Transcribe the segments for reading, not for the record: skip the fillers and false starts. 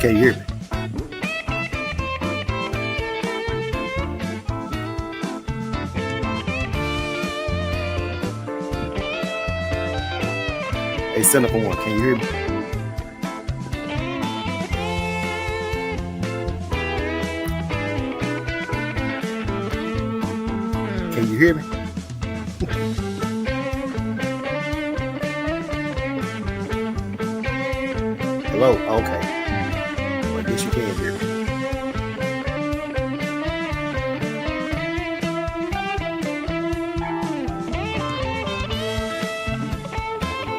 Can you hear me? Hey, Center for One, can you hear me? Can you hear me? Hello? Okay. Well, I guess you can hear me.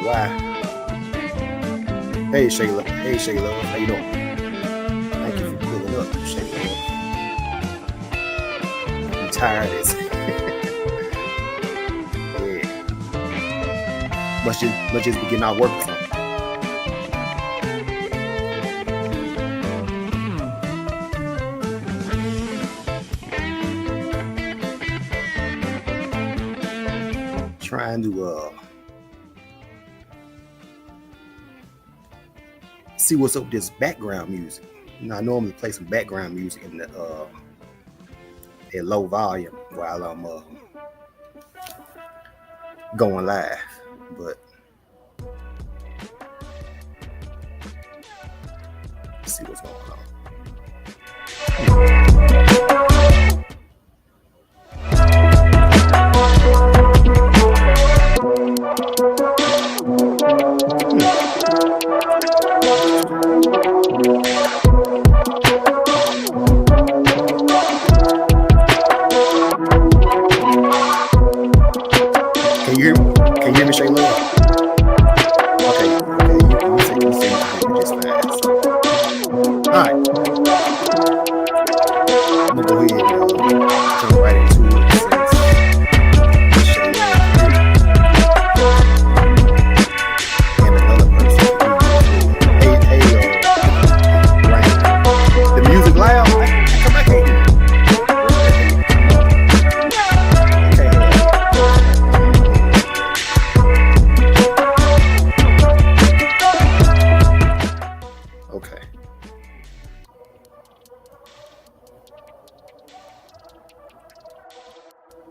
Why? Hey, Shayla. Hey, Shayla. How you doing? Thank you for pulling up, Shayla. I'm tired as yeah. Must just be getting out work or something. Trying to see what's up with this background music. You know, I normally play some background music in the at low volume while I'm going live, but let's see what's going on. Can you hear me, Shayla? Okay, you say just fast. All right, I'm gonna go ahead and jump right into it since Shayla and another person. Hey, Ryan, the music loud. Come back here. Okay.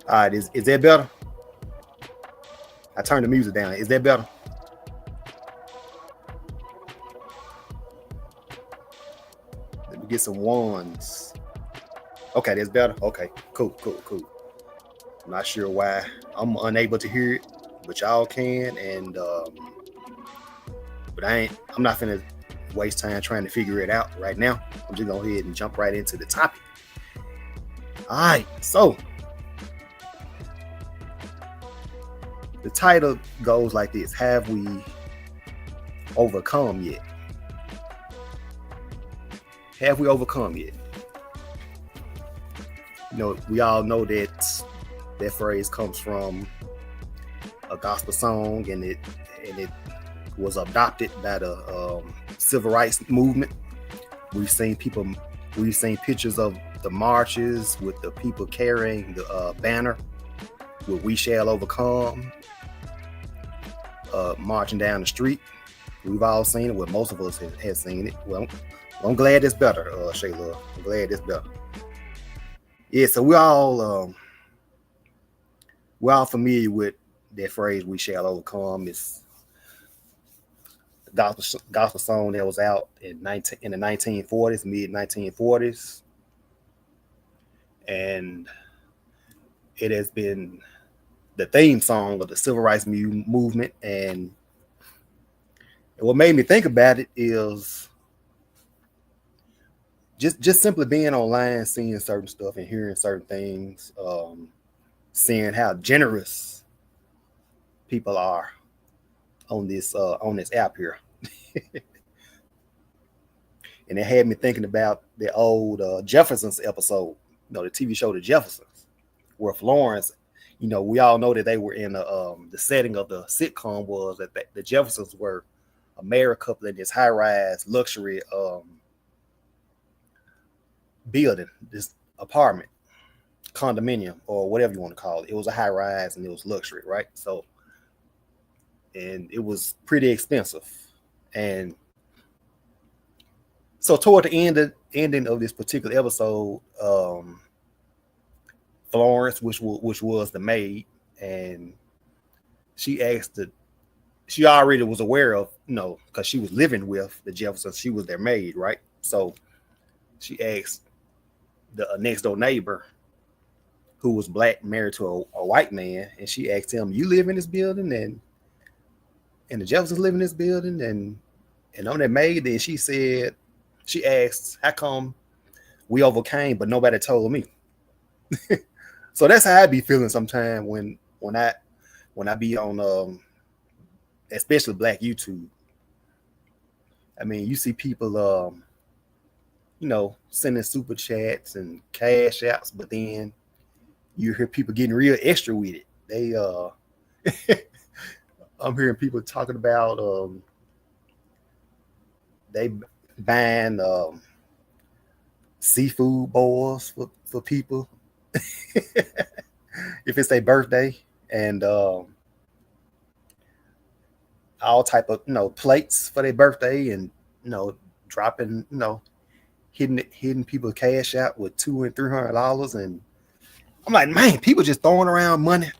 All right, is that better? I turned the music down. Is that better? Let me get some ones. Okay, that's better. Okay, cool. I'm not sure why I'm unable to hear it, but y'all can. And but I'm not finna waste time trying to figure it out right now. I'm just gonna go ahead and jump right into the topic. All right, so the title goes like this: Have we overcome yet? Have we overcome yet? You know, we all know that phrase comes from a gospel song, and it was adopted by the civil rights movement. We've seen pictures of the marches with the people carrying the banner with "We Shall Overcome," marching down the street. We've all seen it. Well, most of us have seen it. Well, I'm glad it's better, Shayla. I'm glad it's better. Yeah, so we're all familiar with that phrase "We shall overcome." It's a gospel song that was out in the 1940s, mid 1940s, and it has been the theme song of the civil rights movement. And what made me think about it is just simply being online, seeing certain stuff and hearing certain things, seeing how generous people are on this app here. And it had me thinking about the old Jeffersons episode, you know, the TV show The Jeffersons, where Florence, you know, we all know that they were in the setting of the sitcom was that the Jeffersons were a married couple in this high-rise luxury building, this apartment, condominium, or whatever you want to call it. It was a high-rise and it was luxury, right? So, and it was pretty expensive. And So toward the ending of this particular episode, Florence, which was the maid, and she asked the she already was aware of, because she was living with the Jeffersons. She was their maid, right? So she asked the next door neighbor, who was black, married to a white man, and she asked him, "You live in this building?" And the Jeffersons live in this building, and on that maid, then she asked, "How come we overcame, but nobody told me?" So that's how I be feeling sometimes when I be on especially Black YouTube. I mean, you see people sending super chats and cash apps, but then you hear people getting real extra with it. I'm hearing people talking about they buying seafood bowls for people if it's their birthday, and all type of plates for their birthday, and dropping hitting people cash out with $200 and $300, and I'm like, man, people just throwing around money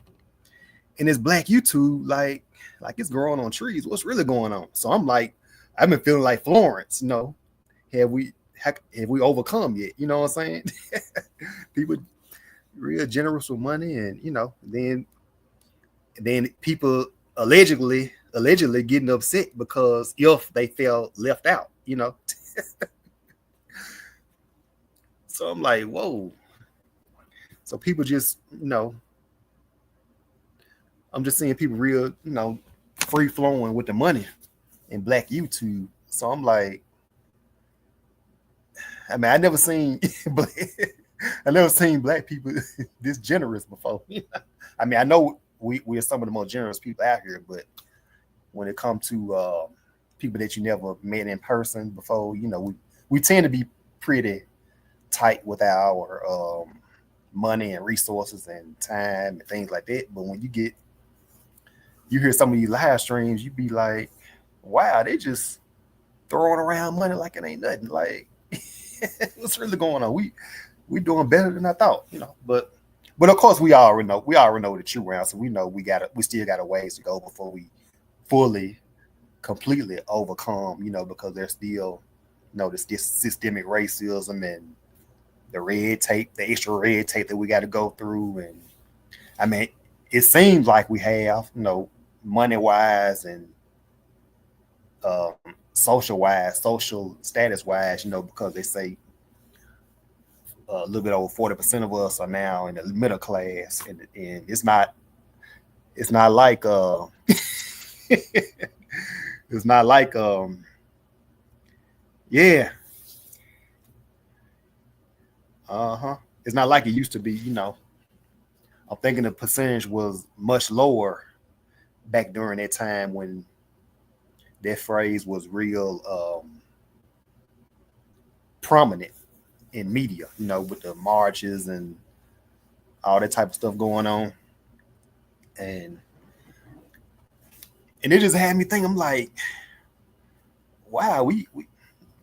in this Black YouTube like it's growing on trees. What's really going on? So I'm like, I've been feeling like Florence. Have we overcome yet? You know what I'm saying? People real generous with money, and then people allegedly getting upset because if they felt left out. So I'm like, whoa. So people just, I'm just seeing people real, free flowing with the money in Black YouTube. So I'm like, I mean, I never seen Black people this generous before. I mean, I know we're some of the most generous people out here, but when it comes to people that you never met in person before, we tend to be pretty tight with our money and resources and time and things like that. But when you hear some of these live streams, you be like, wow, they just throwing around money like it ain't nothing. Like, what's really going on? We doing better than I thought, But of course we already know the true answer. We know we still got a ways to go before we fully, completely overcome, because there's still, this systemic racism and the red tape, the extra red tape that we got to go through. And I mean, it seems like we have, money wise and social status wise, because they say a little bit over 40% of us are now in the middle class, and it's not like it's not like yeah. It's not like it used to be, I'm thinking the percentage was much lower back during that time when that phrase was real prominent in media, with the marches and all that type of stuff going on. And it just had me think, I'm like, wow, we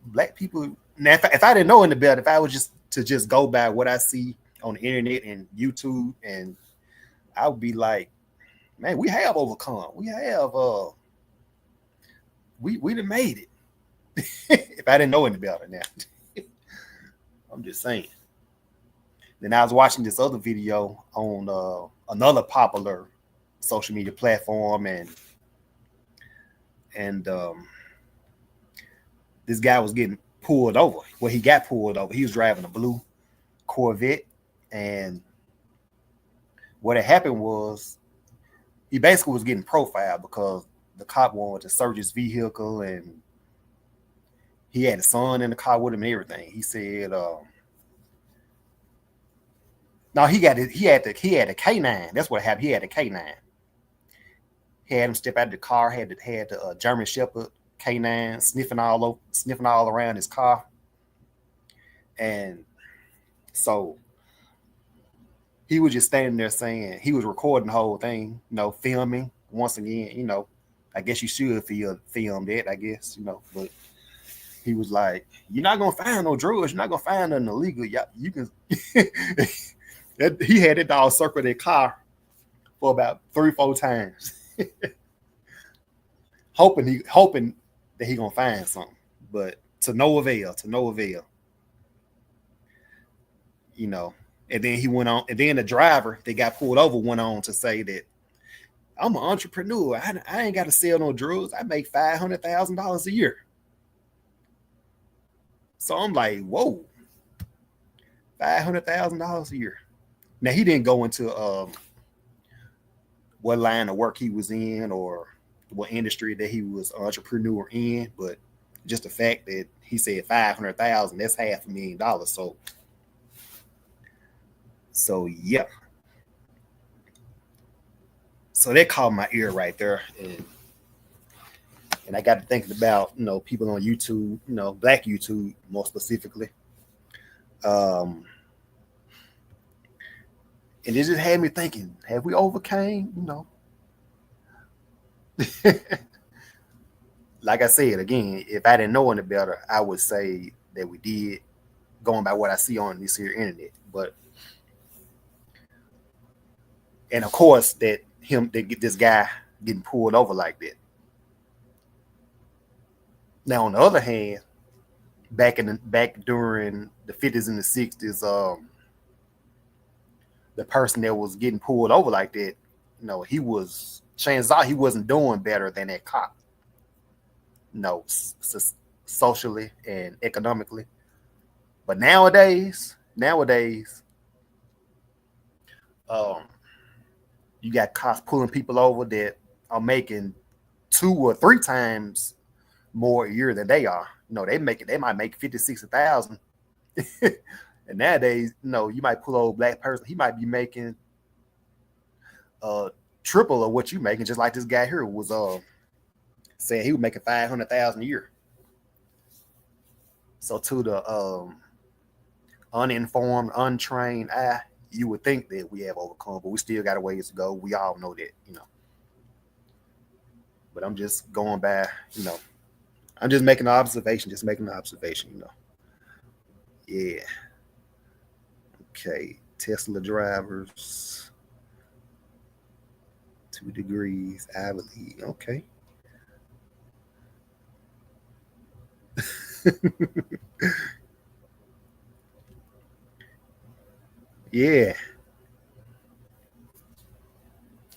Black people. Now, if I didn't know any better, if I was just go by what I see on the internet and YouTube, and I would be like, man, we have overcome. We have we done made it. If I didn't know any better now. I'm just saying. Then I was watching this other video on another popular social media platform, and this guy was getting pulled over. Well, he got pulled over. He was driving a blue Corvette, and what had happened was he basically was getting profiled because the cop wanted to search his vehicle, and he had a son in the car with him and everything. He said, no, he had a K9. That's what happened. He had a K9. He had him step out of the car. Had the German Shepherd K9 sniffing all around his car, and so he was just standing there saying, he was recording the whole thing, filming once again. I guess you should film that, I guess, but He was like, "You're not gonna find no drugs. You're not gonna find nothing illegal. You can." He had that dog circle their car for about 3-4 times, hoping that he gonna find something, but to no avail. To no avail. You know. And then he went on. And then the driver that got pulled over went on to say that I'm an entrepreneur. I ain't got to sell no drugs. I make $500,000 a year. So I'm like, whoa, $500,000 a year. Now he didn't go into what line of work he was in or what industry that he was an entrepreneur in, but just the fact that he said 500,000, that's $500,000. So yeah. So that caught my ear right there, and I got to thinking about people on YouTube, Black YouTube more specifically, and it just had me thinking: have we overcame? Like I said again, if I didn't know any better, I would say that we did, going by what I see on this here internet. But and of course that this guy getting pulled over like that. Now on the other hand, back during the 50s and the 60s, the person that was getting pulled over like that, he was, chances are he wasn't doing better than that cop. Socially and economically. But nowadays, you got cops pulling people over that are making 2 or 3 times more a year than they are. They might make 50, 60,000. And nowadays, you might pull over a black person, he might be making triple of what you making, just like this guy here was saying he was making 500,000 a year. So to the uninformed, untrained eye, you would think that we have overcome, but we still got a ways to go. We all know that, But I'm just going by, I'm just making an observation, Yeah. Okay. Tesla drivers, 2 degrees, I believe. Okay. Yeah.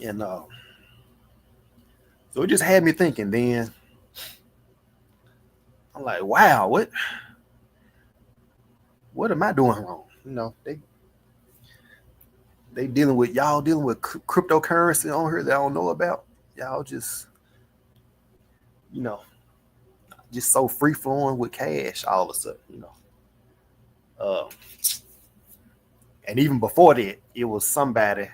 And so it just had me thinking then. I'm like, wow, what am I doing wrong? They dealing with cryptocurrency on here that I don't know about. Y'all just, just so free flowing with cash all of a sudden, and even before that, it was somebody.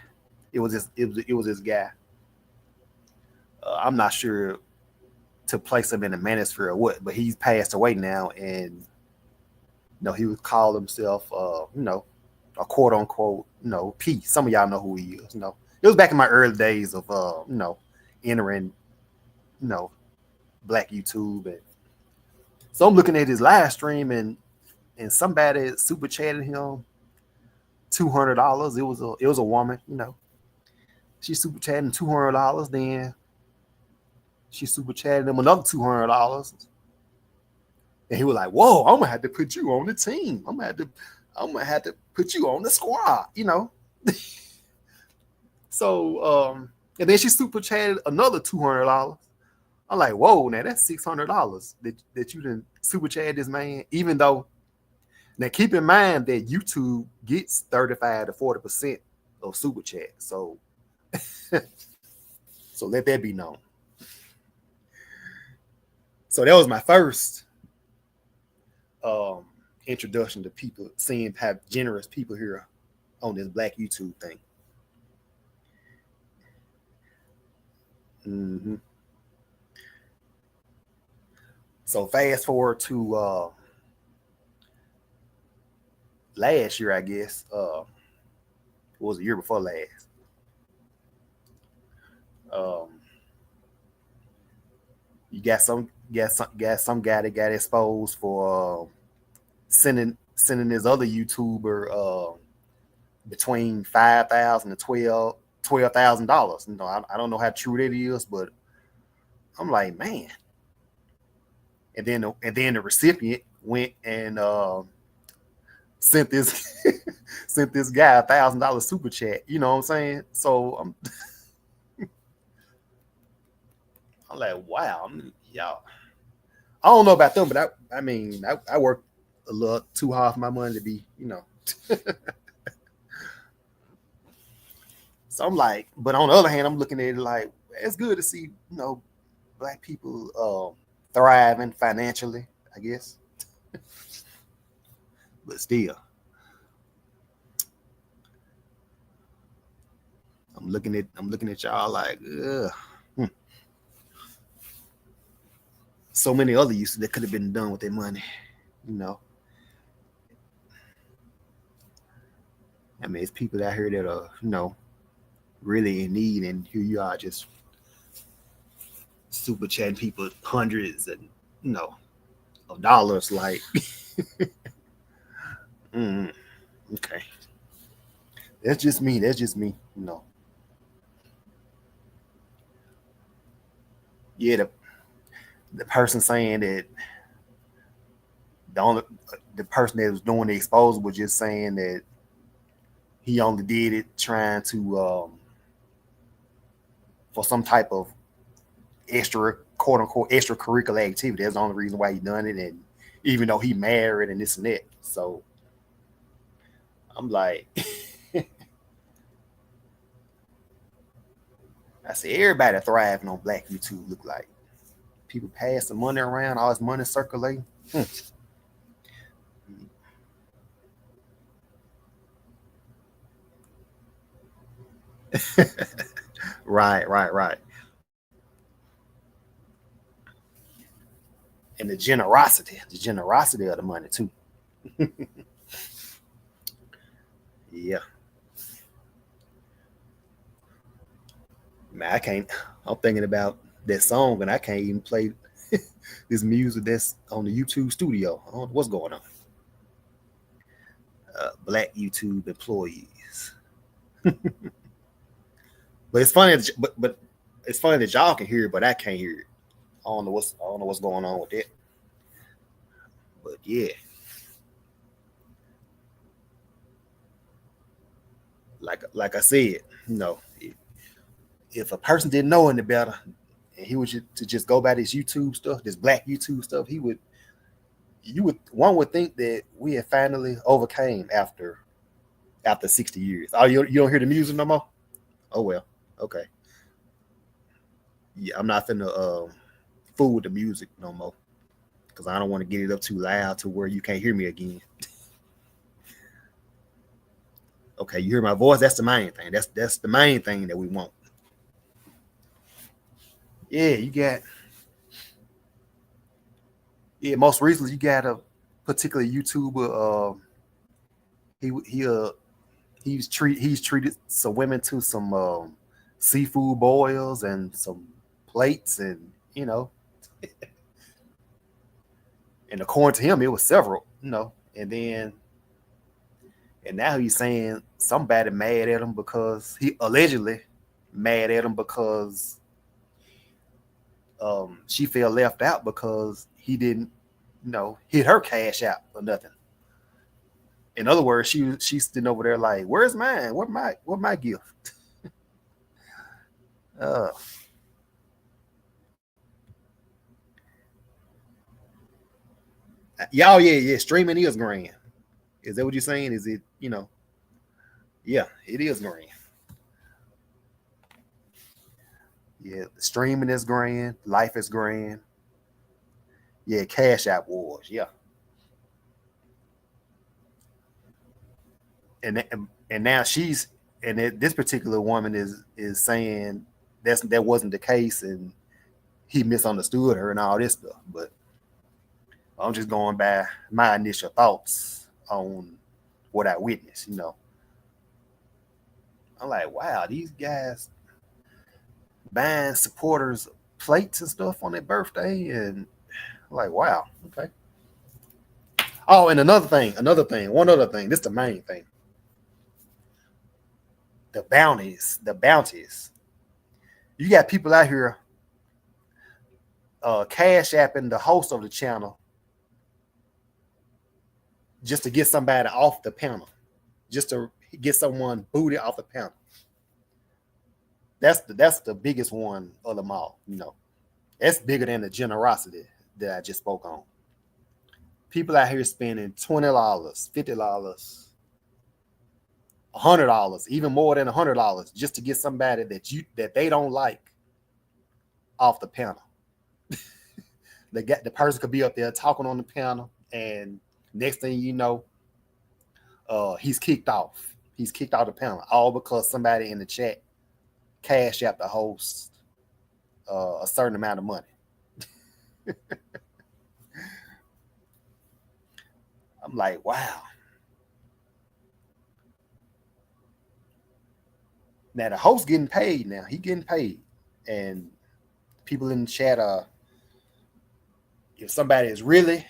It was this guy. I'm not sure to place him in the manosphere or what, but he's passed away now, and he would call himself, a quote unquote, P. Some of y'all know who he is. It was back in my early days of, entering, Black YouTube, and so I'm looking at his live stream, and somebody super chatted him $200. It was a woman, She super chatting $200. Then she super chatted him another $200. And he was like, "Whoa, I'm gonna have to put you on the team. I'm gonna have to put you on the squad." So and then she super chatted another $200. I'm like, "Whoa, now that's $600 that you didn't super chat this man." Even though, now keep in mind that YouTube gets 35 to 40% of super chat. So so let that be known. So that was my first introduction to people, seeing how generous people here on this Black YouTube thing. Mm-hmm. So fast forward to last year, I guess. It was a year before last. You got some Got some guy that got exposed for sending this other YouTuber between 5,000 to $12,000. I don't know how true that is, but I'm like, man. And then the recipient went and sent this sent this guy $1,000 super chat. You know what I'm saying? So I'm like, wow, y'all. I don't know about them, but I work a little too hard for my money to be, So I'm like, but on the other hand, I'm looking at it like it's good to see, black people thriving financially, I guess. But still, I'm looking at y'all like, ugh. So many other uses that could have been done with their money, you know. It's people out here that are, really in need, and here you are just super chatting people hundreds and of dollars. Like, mm, okay, that's just me. That's just me. Yeah, the person saying that the only the person that was doing the exposure was just saying that he only did it trying to for some type of extra quote unquote extracurricular activity. That's the only reason why he done it, and even though he married and this and that. So I'm like, I said, everybody thriving on Black YouTube look like people pass the money around, all this money circulating. Right, right, right. And the generosity of the money too. Yeah, man, I can't. I'm thinking about that song, and I can't even play this music that's on the YouTube studio. I don't know what's going on. Black YouTube employees. But it's funny, but it's funny that y'all can hear it, but I can't hear it. I don't know what's going on with that. But yeah, like I said, if a person didn't know any better, and he was to just go by this YouTube stuff, this Black YouTube stuff, one would think that we had finally overcame after 60 years. Oh, you don't hear the music no more? Oh well, okay. Yeah, I'm not finna fool with the music no more because I don't want to get it up too loud to where you can't hear me again. Okay, you hear my voice. That's the main thing. That's the main thing that we want. Yeah, you got. Yeah, most recently you got a particular YouTuber. He he uh he's treated some women to some seafood boils and some plates, and and according to him it was several, and now he's saying somebody mad at him because he allegedly mad at him because she felt left out because he didn't, hit her cash out or nothing. In other words, she's sitting over there like, "Where's mine? What my gift?" Uh, y'all, yeah. Streaming is grand. Is that what you're saying? Is it, Yeah, it is grand. Yeah, streaming is grand. Life is grand. Yeah, cash out wars. Yeah, and now this particular woman is saying that wasn't the case, and he misunderstood her and all this stuff. But I'm just going by my initial thoughts on what I witnessed. I'm like, wow, these guys buying supporters plates and stuff on their birthday, and Like, wow, okay. Oh, and another thing, one other thing. This is the main thing. The bounties. You got people out here cash apping the host of the channel just to get somebody off the panel, just to get someone booted off the panel. That's the biggest one of them all. That's bigger than the generosity that I just spoke on. People out here spending $20, $50, $100, even more than $100 just to get somebody that they don't like off the panel. The person could be up there talking on the panel, and next thing you know, he's kicked off. He's kicked out the panel, all because somebody in the chat cash out the host a certain amount of money. I'm like, wow. Now the host getting paid now. He getting paid. And people in the chat if somebody is really,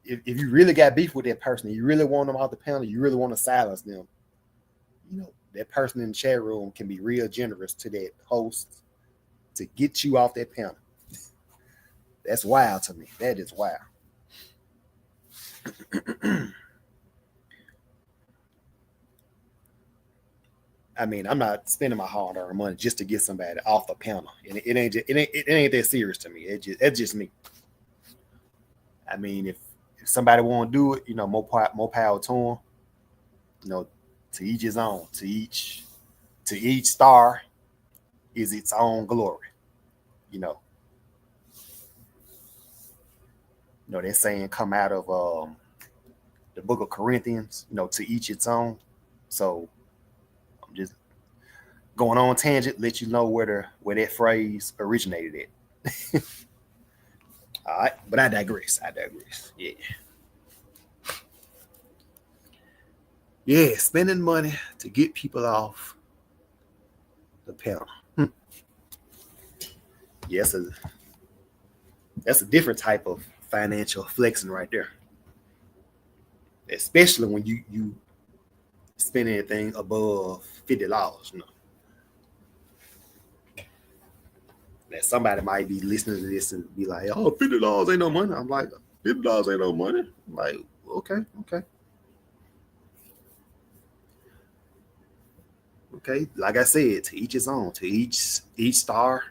if you really got beef with that person, you really want them off the panel, you really want to silence them, that person in the chat room can be real generous to that host to get you off that panel. That's wild to me. That is wild. I mean, I'm not spending my hard-earned money just to get somebody off the panel. And it ain't that serious to me. It's just me. I mean, if somebody want to do it, more power to them. To each his own. To each star is its own glory. That saying come out of the book of Corinthians. To each its own. So I'm just going on tangent, let you know where that phrase originated at. All right, but I digress. Yeah. Yeah, spending money to get people off the panel. Yes, that's a different type of financial flexing right there. Especially when you spend anything above $50, That somebody might be listening to this and be like, "Oh, $50 ain't no money." I'm like, $50 ain't no money. I'm like, okay. Like I said, to each his own. To each star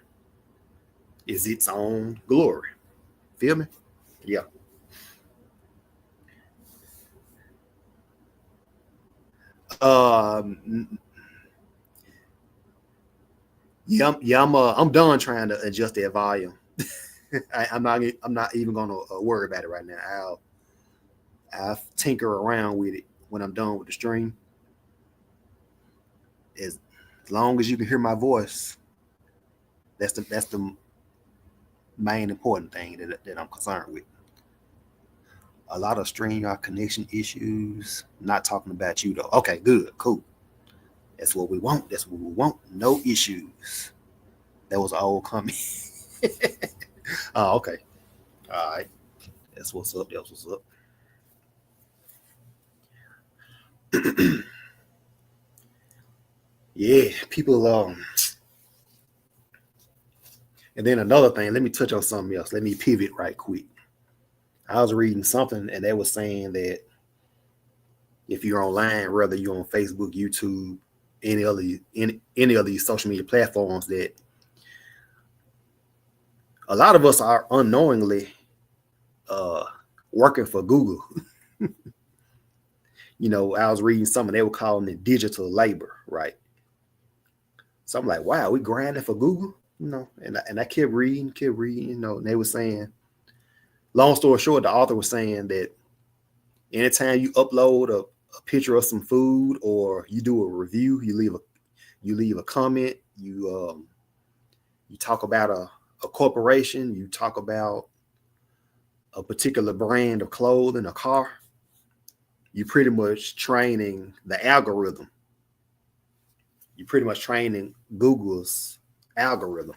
is its own glory. Feel me? Yeah. I'm done trying to adjust that volume. I'm not even gonna worry about it right now. I'll tinker around with it when I'm done with the stream. As long as you can hear my voice, that's the main important thing that I'm concerned with. A lot of StreamYard connection issues. Not talking about you though. Okay, good, cool. That's what we want. No issues. That was an old comment. Oh, okay. All right. That's what's up. Yeah, people. And then another thing. Let me touch on something else. Let me pivot right quick. I was reading something, and they were saying that if you're online, whether you're on Facebook, YouTube, any of these social media platforms, that a lot of us are unknowingly working for Google. I was reading something, they were calling it digital labor, right? So I'm like, wow, we grinding for Google, and I kept reading, and they were saying, long story short, the author was saying that anytime you upload a picture of some food, or you do a review, you leave a comment, you talk about a corporation, you talk about a particular brand of clothing, a car, you're pretty much training the algorithm. You're pretty much training Google's algorithm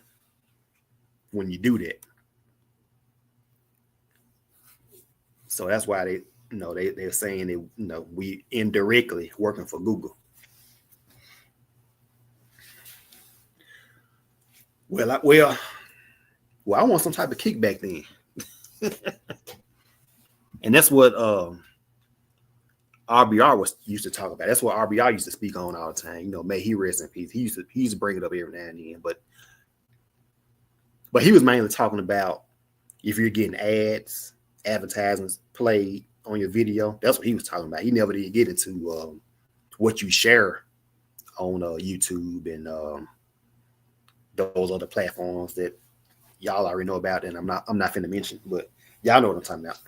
when you do that. So that's why they're saying that we indirectly working for Google. Well, I want some type of kickback then. And that's what RBR used to talk about. That's what RBR used to speak on all the time. May he rest in peace. He used to bring it up every now and then, but he was mainly talking about if you're getting ads, advertisements played on your video. That's what he was talking about. He never did get into what you share on YouTube and those other platforms that y'all already know about, and I'm not finna mention, but y'all know what I'm talking about.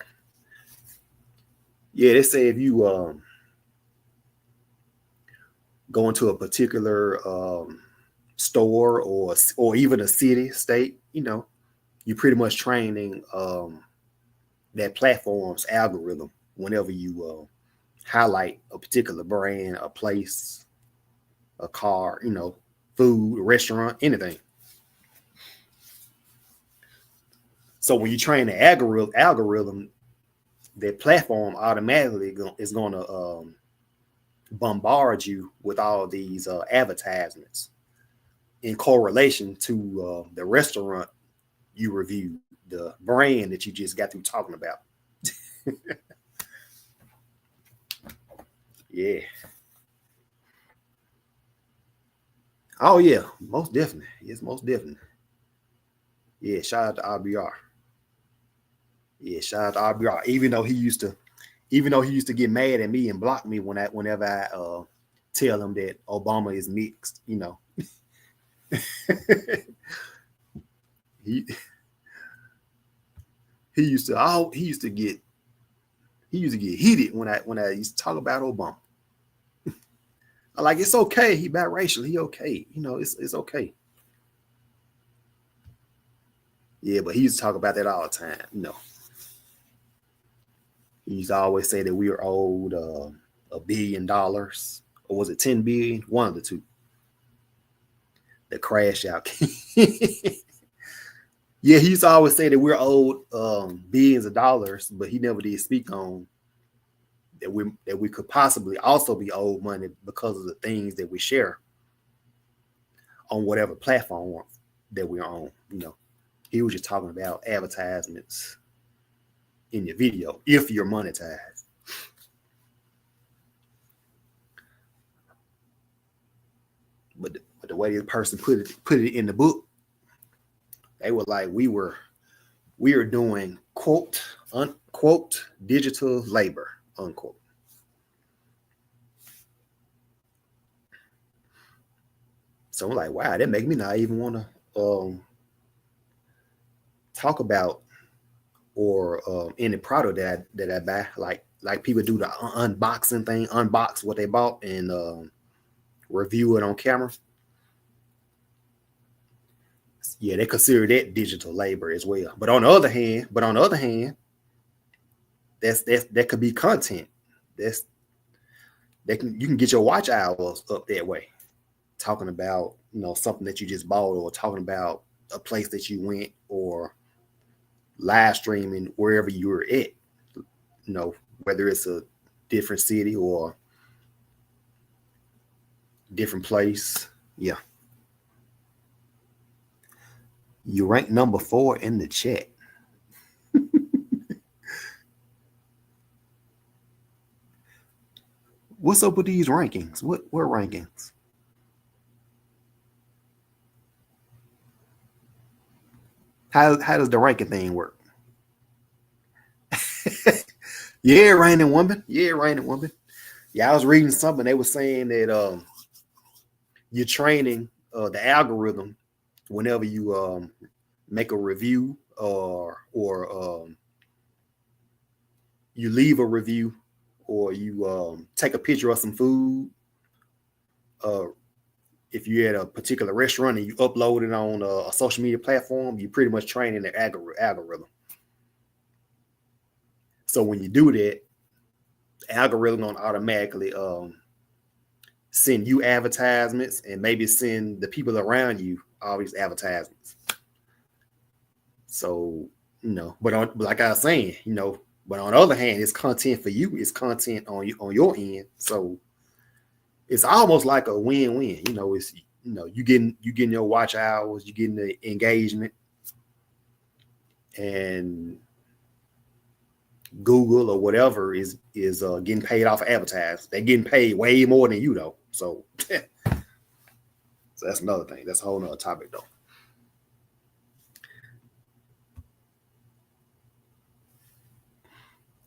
Yeah, they say if you go into a particular store or even a city, state, you're pretty much training that platform's algorithm whenever you highlight a particular brand, a place, a car, food, a restaurant, anything. So when you train the algorithm, that platform automatically is going to bombard you with all these advertisements in correlation to the restaurant you reviewed, the brand that you just got through talking about. Yeah. Oh yeah, most definitely. Yes, most definitely. Yeah, shout out to RBR. Yeah, shout out to RBR. Even though he used to get mad at me and block me whenever I tell him that Obama is mixed, he used to get heated when I used to talk about Obama. I'm like, it's okay. He biracial. He okay. It's okay. Yeah, but he used to talk about that all the time. He used to always say that we were owed $1 billion, or was it 10 billion? One of the two. The crash out. Yeah, he used to always say that we're owed billions of dollars, but he never did speak on that we could possibly also be owed money because of the things that we share on whatever platform that we're on. He was just talking about advertisements in your video if you're monetized. But the way the person put it in the book, they were like, we were doing quote unquote digital labor, unquote. So I'm like, wow, that make me not even want to talk about or any product that I buy. Like people do the unboxing thing, unbox what they bought and review it on camera. Yeah, they consider that digital labor as well. But on the other hand, that could be content. You can get your watch hours up that way, talking about something that you just bought, or talking about a place that you went, or live streaming wherever you were at. Whether it's a different city or different place. Yeah. You rank number 4 in the chat. What's up with these rankings? What rankings? How does the ranking thing work? Yeah, raining woman. Yeah, I was reading something. They were saying that you're training the algorithm whenever you make a review or you leave a review, or you take a picture of some food. If you're at a particular restaurant and you upload it on a social media platform, you're pretty much training the algorithm. So when you do that, the algorithm gonna automatically send you advertisements and maybe send the people around you all these advertisements. So, but like I was saying, But on the other hand, it's content for you. It's content on your end. So it's almost like a win-win. It's you getting your watch hours, you getting the engagement, and Google or whatever is getting paid off of advertising. They're getting paid way more than you though. So, so that's another thing. That's a whole nother topic though.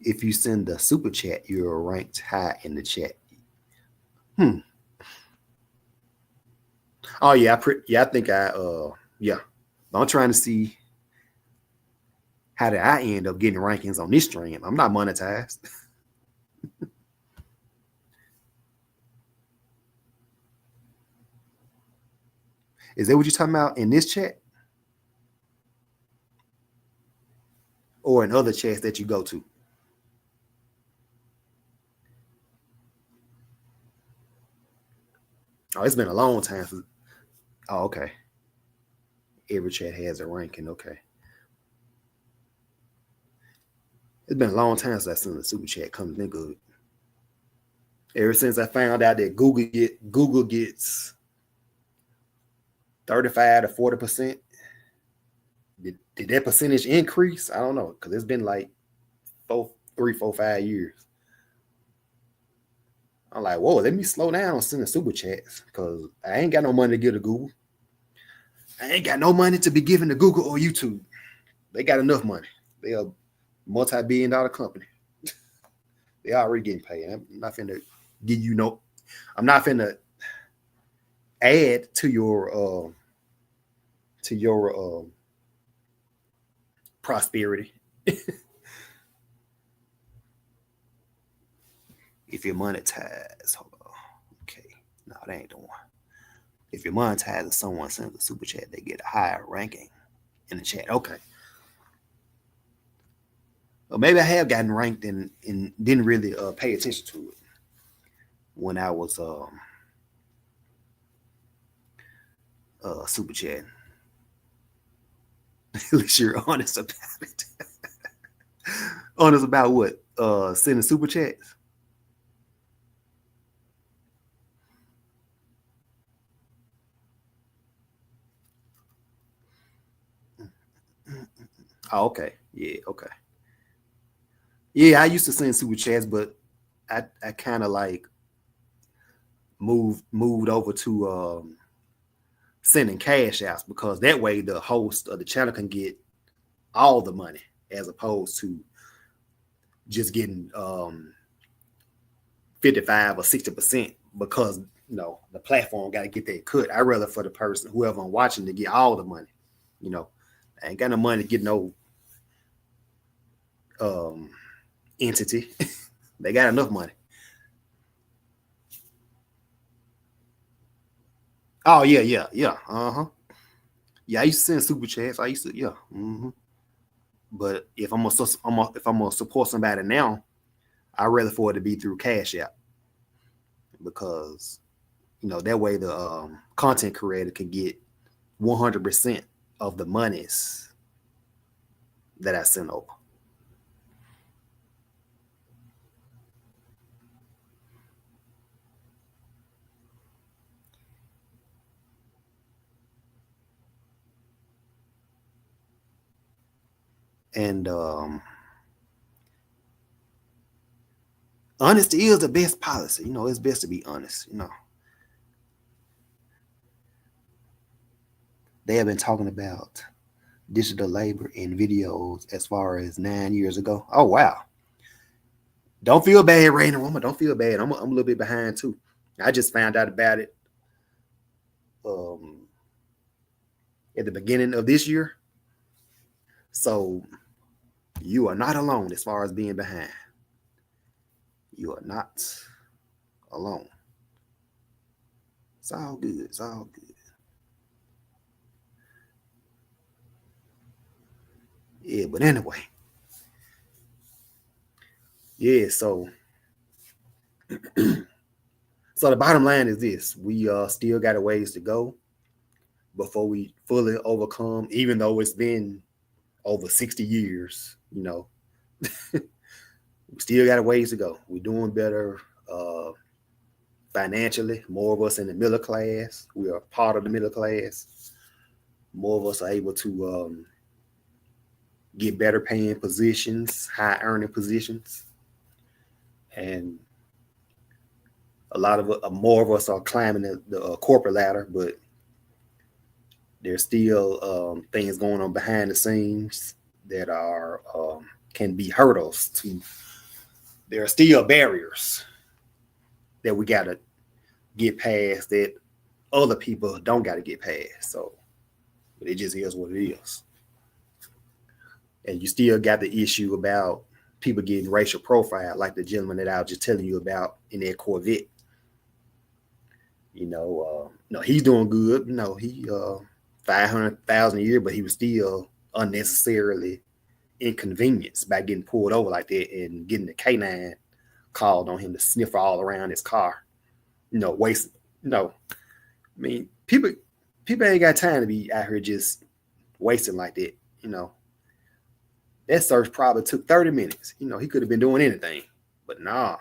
If you send a super chat, you're ranked high in the chat. Oh yeah, I think yeah. I'm trying to see how did I end up getting rankings on this stream. I'm not monetized. Is that what you're talking about in this chat? Or in other chats that you go to? Oh, it's been a long time. Oh, okay. Every chat has a ranking. Okay. It's been a long time since I seen the super chat. Come to think of it. Ever since I found out that Google gets 35 to 40%. Did that percentage increase? I don't know, because it's been like 3, 4, 5 years. I'm like, whoa, let me slow down on sending super chats because I ain't got no money to give to Google. I ain't got no money to be giving to Google or YouTube. They got enough money. They are a multi-billion-dollar company. They already getting paid. I'm not finna give you no. I'm not finna add to your prosperity. If you're monetized, hold on. Okay, no, that ain't the one. If you're monetized and someone sends a super chat, they get a higher ranking in the chat. Okay. Well, maybe I have gotten ranked and didn't really pay attention to it when I was super chatting. At least you're honest about it. Honest about what? Sending super chats? Oh, okay. Yeah, okay. Yeah, I used to send super chats, but I kind of like moved over to sending cash outs because that way the host of the channel can get all the money as opposed to just getting 55 or 60% because the platform got to get that cut. I rather for the person, whoever I'm watching, to get all the money. I ain't got no money to get no entity. They got enough money. Oh yeah. Uh-huh. Yeah, I used to send super chats. I used to, yeah. Mm-hmm. But if I'm gonna support somebody now, I'd rather for it to be through Cash App because that way the content creator can get 100% of the monies that I sent over. And honesty is the best policy. It's best to be honest. They have been talking about digital labor in videos as far as 9 years ago. Oh wow. Don't feel bad, Rainer Woman. Don't feel bad. I'm a little bit behind too. I just found out about it at the beginning of this year. So you are not alone as far as being behind. You are not alone. It's all good. It's all good. Yeah, but anyway. Yeah, so so the bottom line is this. We still got a ways to go before we fully overcome, even though it's been over 60 years, We still got a ways to go. We're doing better financially. More of us in the middle class. We are part of the middle class. More of us are able to get better paying positions, high earning positions. And a lot of more of us are climbing the corporate ladder, but there's still things going on behind the scenes that are can be hurdles to. There are still barriers that we got to get past that other people don't got to get past. So, but it just is what it is. And you still got the issue about people getting racial profile, like the gentleman that I was just telling you about in that Corvette. No, he's doing good. He 500,000 a year, but he was still unnecessarily inconvenienced by getting pulled over like that and getting the K9 called on him to sniff all around his car. Wasting. I mean, people ain't got time to be out here just wasting like that. That search probably took 30 minutes. He could have been doing anything, but nah.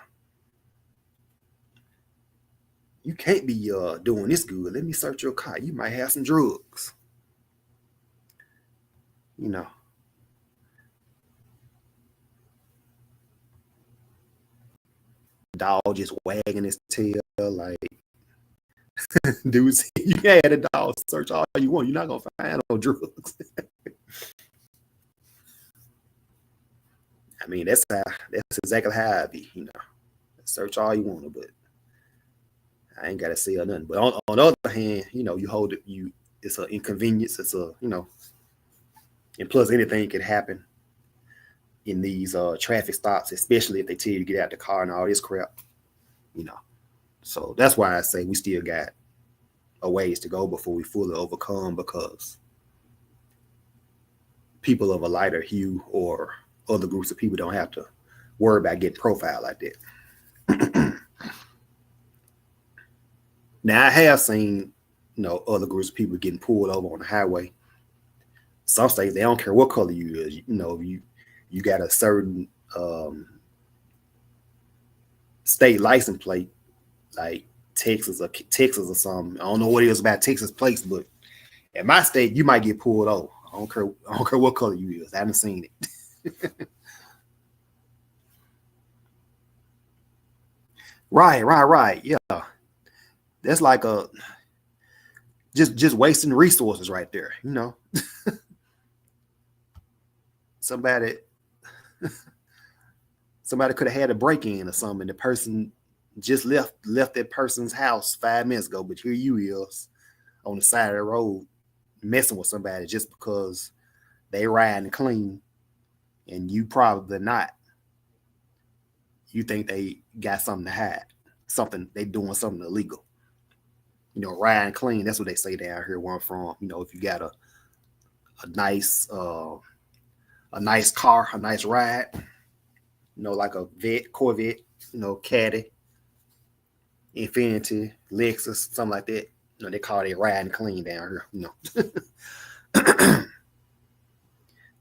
You can't be doing this good. Let me search your car. You might have some drugs. Dog just wagging his tail like, dude, you had a dog search all you want. You're not going to find no drugs. I mean, that's exactly how I be, Search all you want, but I ain't got to say nothing. But on the other hand, you hold it, it's an inconvenience. It's and plus anything could happen in these traffic stops, especially if they tell you to get out the car and all this crap, So that's why I say we still got a ways to go before we fully overcome, because people of a lighter hue or other groups of people don't have to worry about getting profiled like that. Now, I have seen, other groups of people getting pulled over on the highway. Some states, they don't care what color you is. You got a certain state license plate, like Texas or something. I don't know what it is about Texas plates, but in my state, you might get pulled over. I don't care what color you is. I haven't seen it. Right. Yeah. That's like just wasting resources right there, Somebody could have had a break-in or something. The person just left that person's house 5 minutes ago, but here you is on the side of the road messing with somebody just because they riding clean, and you probably not. You think they got something to hide, they doing something illegal. Riding clean. That's what they say down here where I'm from. If you got a nice car, a nice ride, like a Corvette, Caddy, Infiniti, Lexus, something like that. They call it riding clean down here.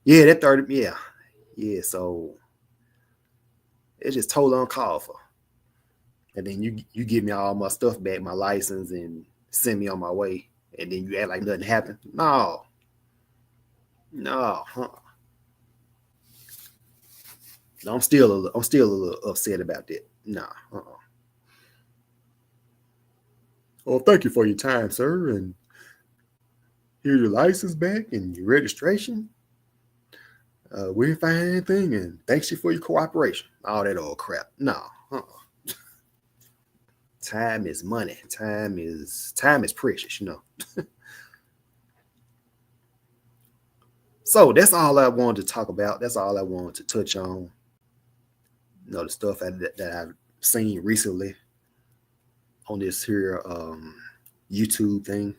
Yeah, that 30. Yeah. So it's just totally uncalled for. And then you give me all my stuff back, my license, and send me on my way, and then you act like nothing happened. No. I'm still a little upset about that. Well, thank you for your time, sir, and here's your license back and your registration. We didn't find anything, and thanks you for your cooperation. All that old crap. No. Time is money. Time is precious, So that's all I wanted to talk about. That's all I wanted to touch on. The stuff that I've seen recently on this here YouTube thing.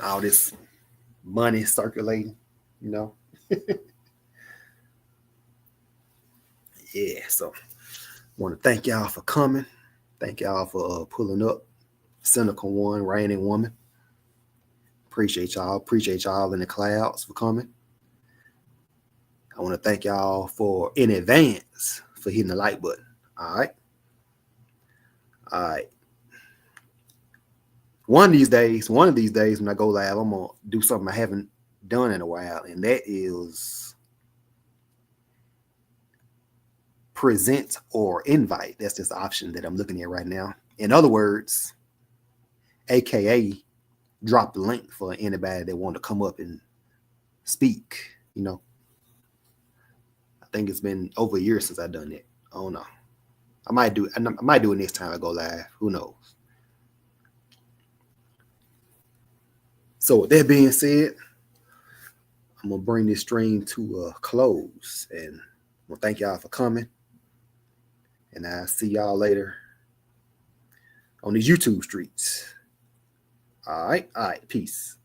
All this money circulating, Yeah, so I want to thank y'all for coming. Thank y'all for pulling up. Cynical One, Reigning Woman. Appreciate y'all. Appreciate y'all in the clouds for coming. I want to thank y'all for in advance for hitting the like button. All right. All right. One of these days when I go live, I'm going to do something I haven't done in a while, and that is present or invite. That's just the option that I'm looking at right now. In other words, AKA drop the link for anybody that want to come up and speak. You know, I think it's been over a year since I've done it. I don't know. I might do it next time I go live. Who knows? So with that being said, I'm gonna bring this stream to a close, and well, thank y'all for coming. And I'll see y'all later on these YouTube streets. All right, peace.